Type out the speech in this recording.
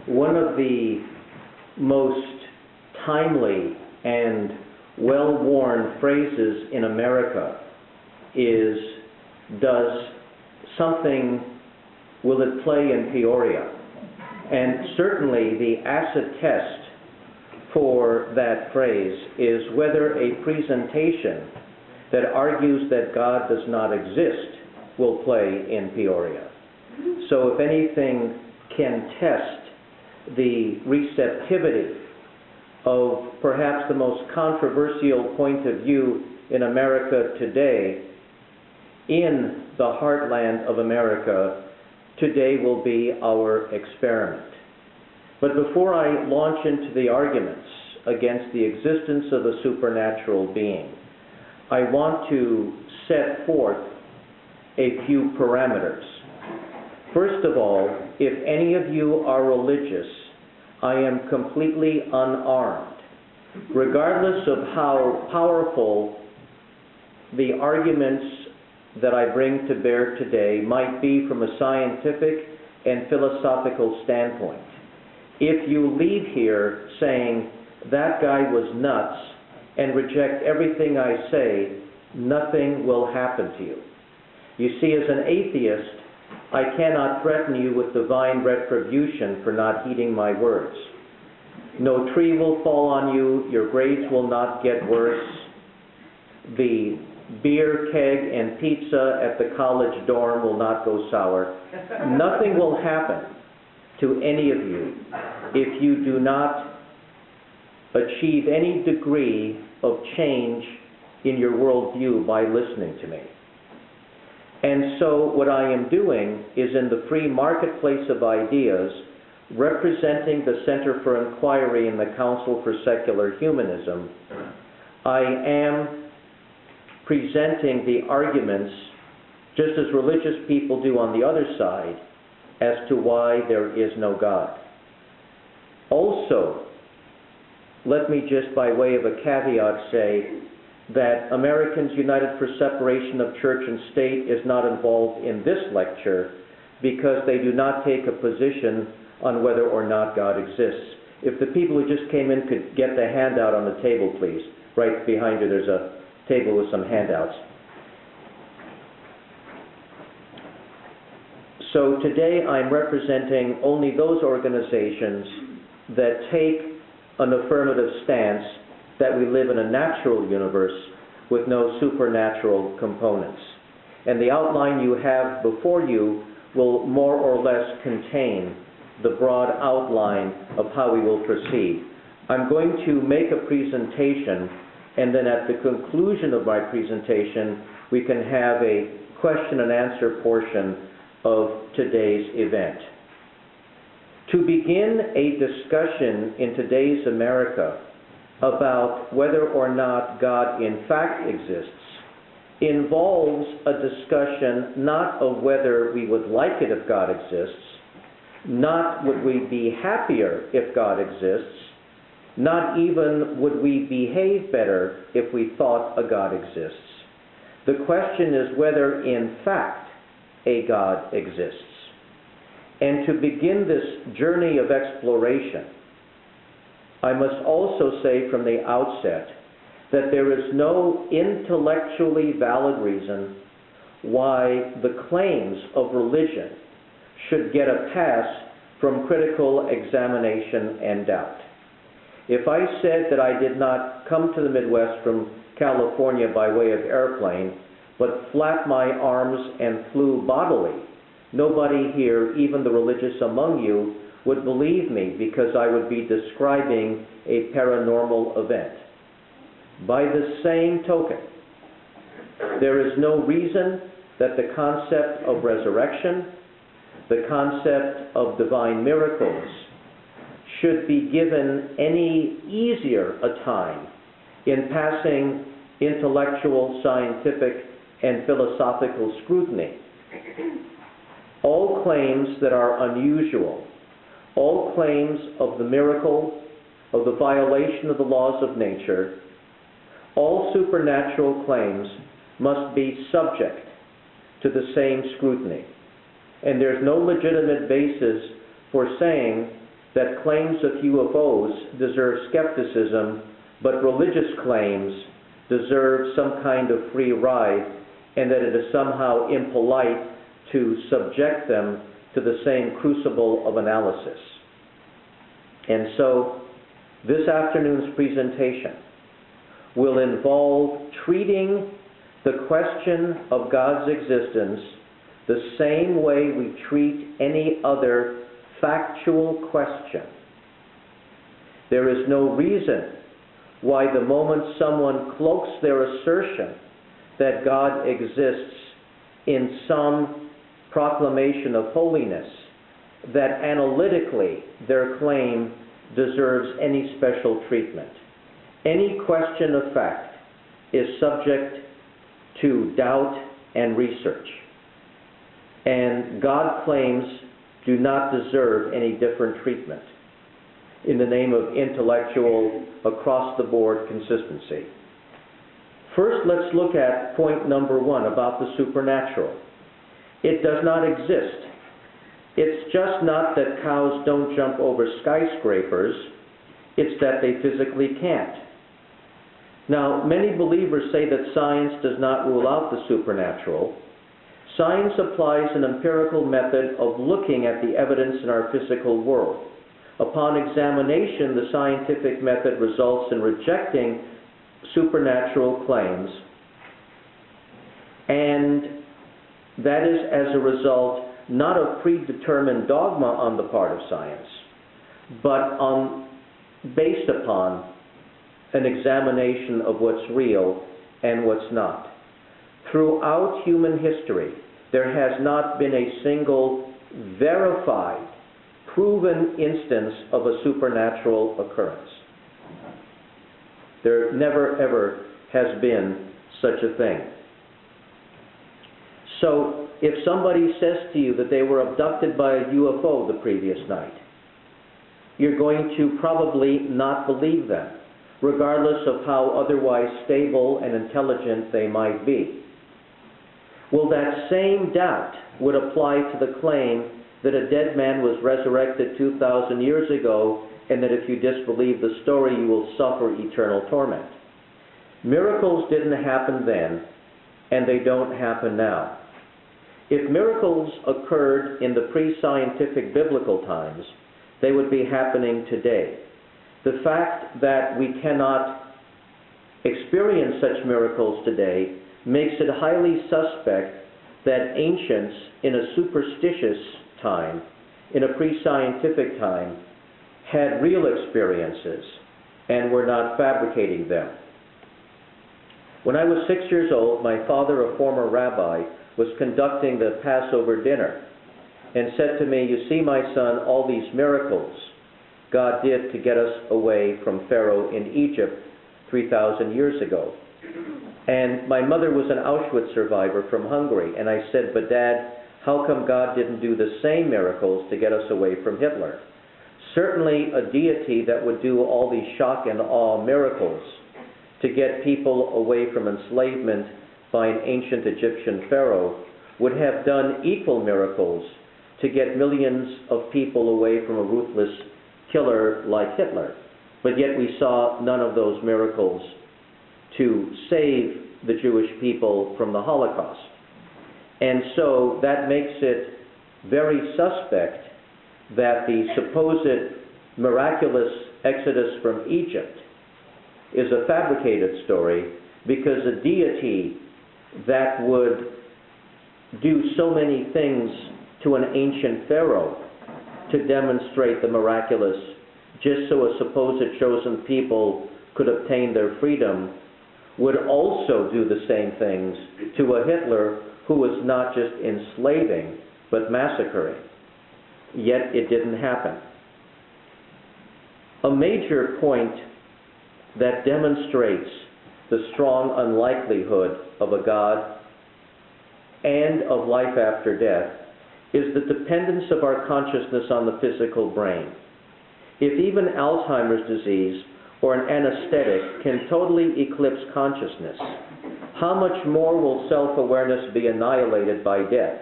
One of the most timely and well-worn phrases in America is, does something, will it play in Peoria? And certainly the acid test for that phrase is whether a presentation that argues that God does not exist will play in Peoria. So if anything can test the receptivity of perhaps the most controversial point of view in America today, in the heartland of America, today will be our experiment. But before I launch into the arguments against the existence of a supernatural being, I want to set forth a few parameters. First of all, if any of you are religious, I am completely unarmed. Regardless of how powerful the arguments that I bring to bear today might be from a scientific and philosophical standpoint, if you leave here saying, that guy was nuts, and reject everything I say, nothing will happen to you. You see, as an atheist, I cannot threaten you with divine retribution for not heeding my words. No tree will fall on you, your grades will not get worse, the beer keg and pizza at the college dorm will not go sour. Nothing will happen to any of you if you do not achieve any degree of change in your worldview by listening to me. And so what I am doing is, in the free marketplace of ideas, representing the Center for Inquiry and the Council for Secular Humanism, I am presenting the arguments, just as religious people do on the other side, as to why there is no God. Also, let me just by way of a caveat say that Americans United for Separation of Church and State is not involved in this lecture because they do not take a position on whether or not God exists. If the people who just came in could get the handout on the table, please. Right behind you there's a table with some handouts. So today I'm representing only those organizations that take an affirmative stance that we live in a natural universe with no supernatural components. And the outline you have before you will more or less contain the broad outline of how we will proceed. I'm going to make a presentation, and then at the conclusion of my presentation, we can have a question and answer portion of today's event. To begin a discussion in today's America about whether or not God in fact exists involves a discussion not of whether we would like it if God exists, not would we be happier if God exists, not even would we behave better if we thought a God exists. The question is whether in fact a God exists. And to begin this journey of exploration, I must also say from the outset that there is no intellectually valid reason why the claims of religion should get a pass from critical examination and doubt. If I said that I did not come to the Midwest from California by way of airplane, but flapped my arms and flew bodily, nobody here, even the religious among you, would believe me because I would be describing a paranormal event. By the same token, there is no reason that the concept of resurrection, the concept of divine miracles, should be given any easier a time in passing intellectual, scientific, and philosophical scrutiny. All claims that are unusual, all claims of the miracle, of the violation of the laws of nature, all supernatural claims must be subject to the same scrutiny. And there's no legitimate basis for saying that claims of UFOs deserve skepticism, but religious claims deserve some kind of free ride, and that it is somehow impolite to subject them to the same crucible of analysis. And so, this afternoon's presentation will involve treating the question of God's existence the same way we treat any other factual question. There is no reason why the moment someone cloaks their assertion that God exists in some proclamation of holiness, that analytically their claim deserves any special treatment. Any question of fact is subject to doubt and research. And God claims do not deserve any different treatment in the name of intellectual, across-the-board consistency. First, let's look at point number one about the supernatural. It does not exist. It's just not that cows don't jump over skyscrapers, it's that they physically can't. Now, many believers say that science does not rule out the supernatural. Science applies an empirical method of looking at the evidence in our physical world. Upon examination, the scientific method results in rejecting supernatural claims, and that is as a result not of predetermined dogma on the part of science, but based upon an examination of what's real and what's not. Throughout human history, there has not been a single verified, proven instance of a supernatural occurrence. There never, ever has been such a thing. So, if somebody says to you that they were abducted by a UFO the previous night, you're going to probably not believe them, regardless of how otherwise stable and intelligent they might be. Well, that same doubt would apply to the claim that a dead man was resurrected 2,000 years ago, and that if you disbelieve the story, you will suffer eternal torment. Miracles didn't happen then, and they don't happen now. If miracles occurred in the pre-scientific biblical times, they would be happening today. The fact that we cannot experience such miracles today makes it highly suspect that ancients in a superstitious time, in a pre-scientific time, had real experiences and were not fabricating them. When I was 6 years old, my father, a former rabbi, was conducting the Passover dinner and said to me, "You see, my son, all these miracles God did to get us away from Pharaoh in Egypt 3,000 years ago." And my mother was an Auschwitz survivor from Hungary, and I said, "But Dad, how come God didn't do the same miracles to get us away from Hitler?" Certainly a deity that would do all these shock and awe miracles to get people away from enslavement by an ancient Egyptian pharaoh would have done equal miracles to get millions of people away from a ruthless killer like Hitler. But yet we saw none of those miracles to save the Jewish people from the Holocaust. And so that makes it very suspect that the supposed miraculous exodus from Egypt is a fabricated story, because a deity that would do so many things to an ancient pharaoh to demonstrate the miraculous, just so a supposed chosen people could obtain their freedom, would also do the same things to a Hitler who was not just enslaving, but massacring. Yet it didn't happen. A major point that demonstrates the strong unlikelihood of a God and of life after death is the dependence of our consciousness on the physical brain. If even Alzheimer's disease or an anesthetic can totally eclipse consciousness, how much more will self-awareness be annihilated by death?